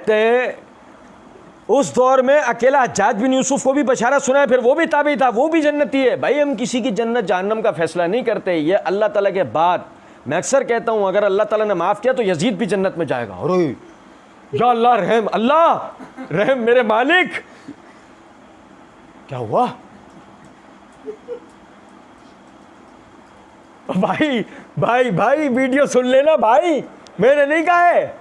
कहते हैं उस दौर में अकेला हज्जाज बिन यूसुफ को भी बशारत सुना है, फिर वो भी ताबी था, वो भी जन्नती है। भाई हम किसी की जन्नत जहन्नम का फैसला नहीं करते, ये अल्लाह ताला के बाद। मैं अक्सर कहता हूँ अगर अल्लाह ताला ने माफ़ किया तो यजीद भी जन्नत में जाएगा। अरे या अल्लाह रहम, अल्लाह रहम, मेरे मालिक। क्या हुआ भाई भाई भाई वीडियो सुन लेना भाई, मैंने नहीं कहा है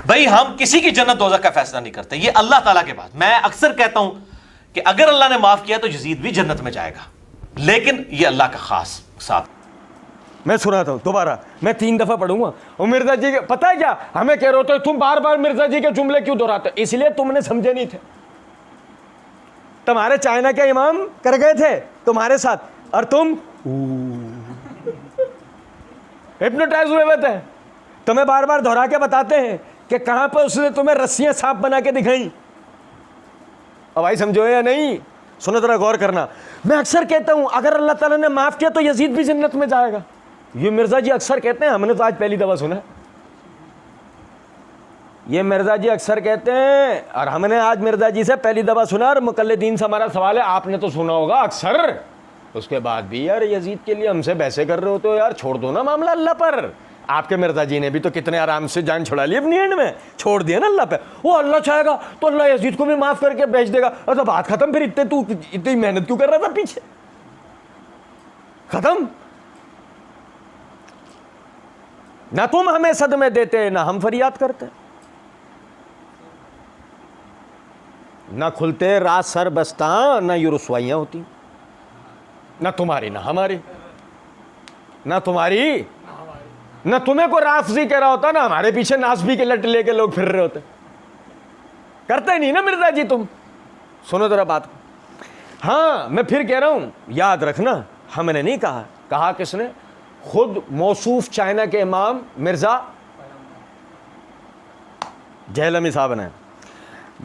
भाई हम किसी की जन्नत दोज़ख का फैसला नहीं करते, ये अल्लाह ताला के बाद। मैं अक्सर कहता हूं कि अगर अल्लाह ने माफ किया तो यजीद भी जन्नत में जाएगा, लेकिन ये अल्लाह का खास साथ। मैं सुनाता हूं दोबारा, मैं 3 दफा पढ़ूंगा। और मिर्जा जी के पता है क्या हमें कह रहे होते तुम बार बार मिर्जा जी के जुमले क्यों दोहराते? इसलिए तुमने समझे नहीं थे। तुम्हारे चाइना के इमाम कर गए थे तुम्हारे साथ, और तुम हिप्नोटाइज हुए थे। तुम्हें बार बार दोहरा के बताते हैं कि कहां पर उसने तुम्हें रस्सियां सांप बना के दिखाई। अब भाई समझो या नहीं? सुनो जरा गौर करना। मैं अक्सर कहता हूं अगर अल्लाह ताला ने माफ किया तो यजीद भी जन्नत में जाएगा। ये मिर्जा जी अक्सर कहते हैं, हमने तो आज पहली दफा सुना। ये मिर्जा जी अक्सर कहते हैं और हमने आज मिर्जा जी से पहली दफा सुना। और मुकल्लिदीन से हमारा सवाल है, आपने तो सुना होगा अक्सर, उसके बाद भी यार यजीद के लिए हमसे बहसे कर रहे हो तो यार छोड़ दो ना मामला अल्लाह पर। आपके मिर्जा जी ने भी तो कितने आराम से जान छुड़ा ली अपनी एंड में, छोड़ दिया ना अल्लाह पे। वो अल्लाह चाहेगा तो अल्लाह यजीद को भी माफ करके भेज देगा। तो बात खत्म। फिर इतनी मेहनत क्यों कर रहा था पीछे? खत्म। ना तुम हमें सदमे देते ना हम फरियाद करते, ना खुलते रात सर बस्ता, ना ये रुसवाइयां होती, ना तुम्हारी ना हमारी, ना तुम्हारी ना तुम्हें को राफजी कह रहा होता, ना हमारे पीछे नासबी के लट लेके लोग फिर रहे होते। करते नहीं ना मिर्जा जी तुम। सुनो जरा बात। हाँ मैं फिर कह रहा हूं, याद रखना हमने नहीं कहा, कहा किसने? खुद मौसूफ चाइना के इमाम मिर्जा जहलमी साहब ने।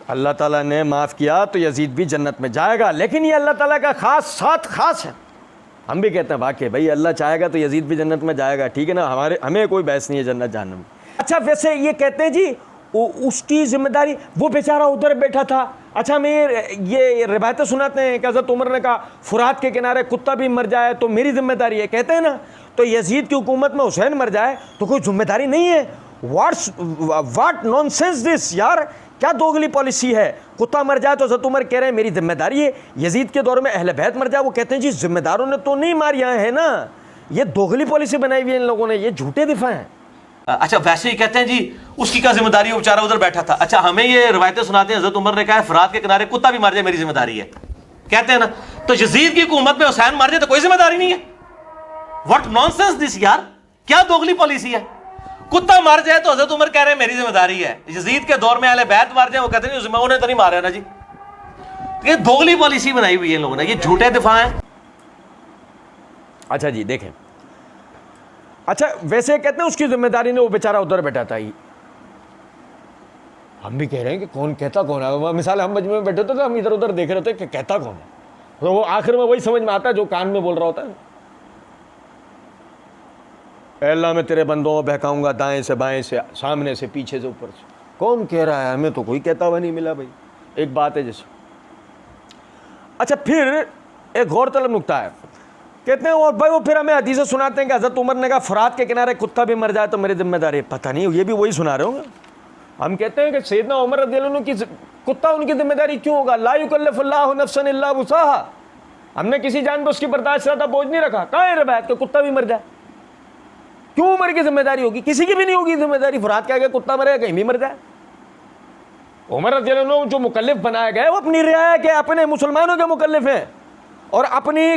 अल्लाह ताला ने माफ किया तो यजीद भी जन्नत में जाएगा, लेकिन ये अल्लाह ताला का खास साथ खास है। हम भी कहते हैं वाकई भाई अल्लाह चाहेगा तो यजीद भी जन्नत में जाएगा, ठीक है ना? हमें कोई बहस नहीं है जन्नत जहन्नम। अच्छा वैसे ये कहते हैं जी उसकी जिम्मेदारी, वो बेचारा उधर बैठा था। अच्छा हमें ये रिवायतें सुनाते हैं कि हज़रत उमर ने कहा फुरात के किनारे कुत्ता भी मर जाए तो मेरी जिम्मेदारी है, कहते हैं ना। तो यजीद की हुकूमत में हुसैन मर जाए तो कोई जिम्मेदारी नहीं है। व्हाट नॉनसेंस दिस यार, क्या दोगली पॉलिसी है? कुत्ता मर जाए तो हज़रत उमर कह रहे हैं मेरी जिम्मेदारी है। यजीद के दौर में अहले बैत मर जाए वो कहते हैं जी जिम्मेदारों ने तो नहीं मारिया है ना। ये दोगली पॉलिसी बनाई हुई है इन लोगों ने, ये झूठे दिफा हैं। अच्छा वैसे ही कहते हैं जी उसकी क्या जिम्मेदारी, वो बेचारा उधर बैठा था। अच्छा हमें ये रवायतें सुनाते हैं हज़रत उमर ने कहा फरात के किनारे कुत्ता भी मर जाए मेरी जिम्मेदारी है, कहते हैं ना। तो यजीद की हुकूमत में हुसैन मर जाए तो कोई जिम्मेदारी नहीं है। व्हाट नॉनसेंस दिस यार, क्या दोगली पॉलिसी है? कुत्ता मर जाए तो हज़रत उमर कह रहे हैं मेरी जिम्मेदारी है। यजीद के दौर में अहले बैत मर जाए वो कहते हैं जिम्मेदार उन्हें तो नहीं मारा ना जी। ये दोगली पॉलिसी बनाई हुई है इन लोगों ने, ये झूठे दिफा हैं। अच्छा जी देखें, अच्छा वैसे कहते हैं उसकी जिम्मेदारी ने, वो बेचारा उधर बैठा था। हम भी कह रहे हैं कि कौन कहता कौन है। मिसाल हम मजमे में बैठे होते तो हम इधर उधर देख रहे होते कि कहता कौन है, तो वो आखिर में वही समझ में आता है जो कान में बोल रहा होता है। अल्लाह मैं तेरे बंदों को बहकाऊंगा दाएं से बाएं से, सामने से पीछे से ऊपर से। कौन कह रहा है? हमें तो कोई कहता हुआ नहीं मिला भाई। एक बात है जैसे। अच्छा फिर एक गौरतलब नुक्ता है, कहते हैं और भाई वो फिर हमें हदीसें सुनाते हैं कि हज़रत उमर ने कहा फरात के किनारे कुत्ता भी मर जाए तो मेरी जिम्मेदारी। पता नहीं ये भी वही सुना रहे होंगे। हम कहते हैं कि सैयदना उमर रज़ियल्लाहु अन्हु की कुत्ता उनकी जिम्मेदारी क्यों होगा? ला युकल्लिफुल्लाहु नफ्सन इल्ला वुसअहा। हमने किसी जान पर उसकी बर्दाश्त ज़्यादा बोझ नहीं रखा। कहाँ है रवायत कि कुत्ता भी मर जाए? क्यों उमर की जिम्मेदारी होगी? किसी की भी नहीं होगी जिम्मेदारी। फुरात के आगे कुत्ता मरे कहीं भी मर जाए। उमर रज़ियल्लाहु अन्हु जो मुकल्लिफ बनाया गया वो अपनी रियाया के अपने मुसलमानों के मुकल्लिफ हैं और अपनी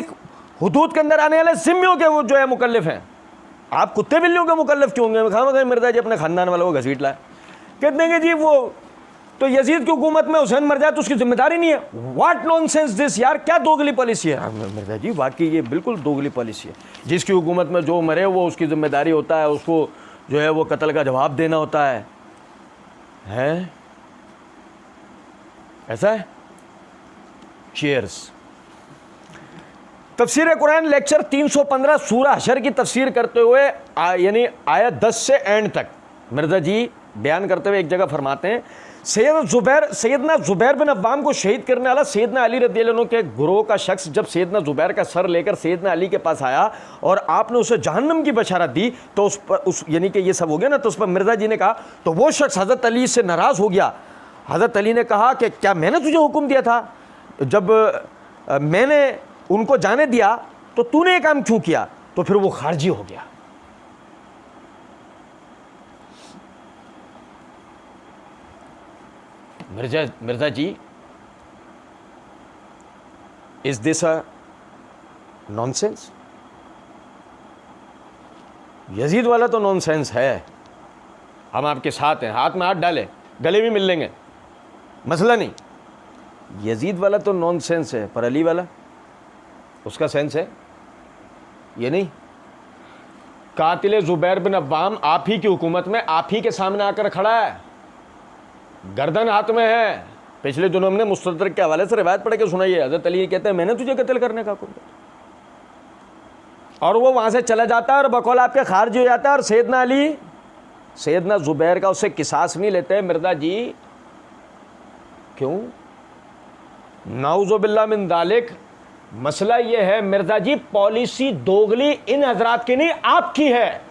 हुदूद के अंदर आने वाले जिम्मियों के वो जो है मुकल्लिफ हैं। आप कुत्ते बिल्लियों के मुकल्लिफ क्यों होंगे? खामा मिर्जा जी अपने खानदान वालों को घसीट लाए। कहते हैं कि जी वो तो यजीद की हुकूमत में हुसैन मर जाए तो उसकी जिम्मेदारी नहीं है। व्हाट नॉनसेंस दिस यार, क्या दोगली पॉलिसी है? मिर्जा जी वाकई ये बिल्कुल दोगली पॉलिसी है। जिसकी हुकूमत में जो मरे वो उसकी जिम्मेदारी होता है, उसको जो है वो कत्ल का जवाब देना होता है। ऐसा है? चीयर्स। तफसीर कुरान लेक्चर 315 सूरह हशर की तफसीर करते हुए यानी आयत 10 से एंड तक मिर्जा जी बयान करते हुए एक जगह फरमाते हैं, सैयदना जुबैर बिन अव्वाम को शहीद करने वाला सैयदना अली रज़ियल्लाहु अन्हु के गुरोह का शख्स जब सैयदना जुबैर का सर लेकर सैयदना अली के पास आया और आपने उसे जहन्नम की बशारत दी, तो उस पर यानी कि ये सब हो गया ना, तो उस पर मिर्ज़ा जी ने कहा, तो वो शख्स हज़रत अली से नाराज़ हो गया। हज़रत अली ने कहा कि क्या मैंने तुझे हुक्म दिया था, जब मैंने उनको जाने दिया तो तूने ये काम क्यों किया? तो फिर वो खारजी हो गया। Mirza ji, is this a nonsense? Yazid वाला तो नॉनसेंस है, हम आपके साथ हैं, हाथ में हाथ डालें, गले भी मिल लेंगे, मसला नहीं। यजीद वाला तो नॉनसेंस है, पर अली वाला उसका सेंस है, ये नहीं। कातिल जुबैर बिन अव्वाम आप ही की हुकूमत में आप ही के सामने आकर खड़ा है, गर्दन हाथ में है। पिछले दिनों हमने मुस्तदरक के हवाले से रिवायत पढ़ के सुनाई है, हज़रत अली कहते हैं मैंने तुझे कत्ल करने का हुक्म दिया, और वो वहाँ से चला जाता है और बकौल आपके खारिज हो जाता है। और सैयदना अली सैयदना जुबैर का उससे किसास नहीं लेते। मिर्ज़ा जी क्यों? नाउज़ु बिल्लाह मिन ज़ालिक। मसला ये है मिर्ज़ा जी, पॉलिसी दोगली इन हजरात की नहीं आपकी है।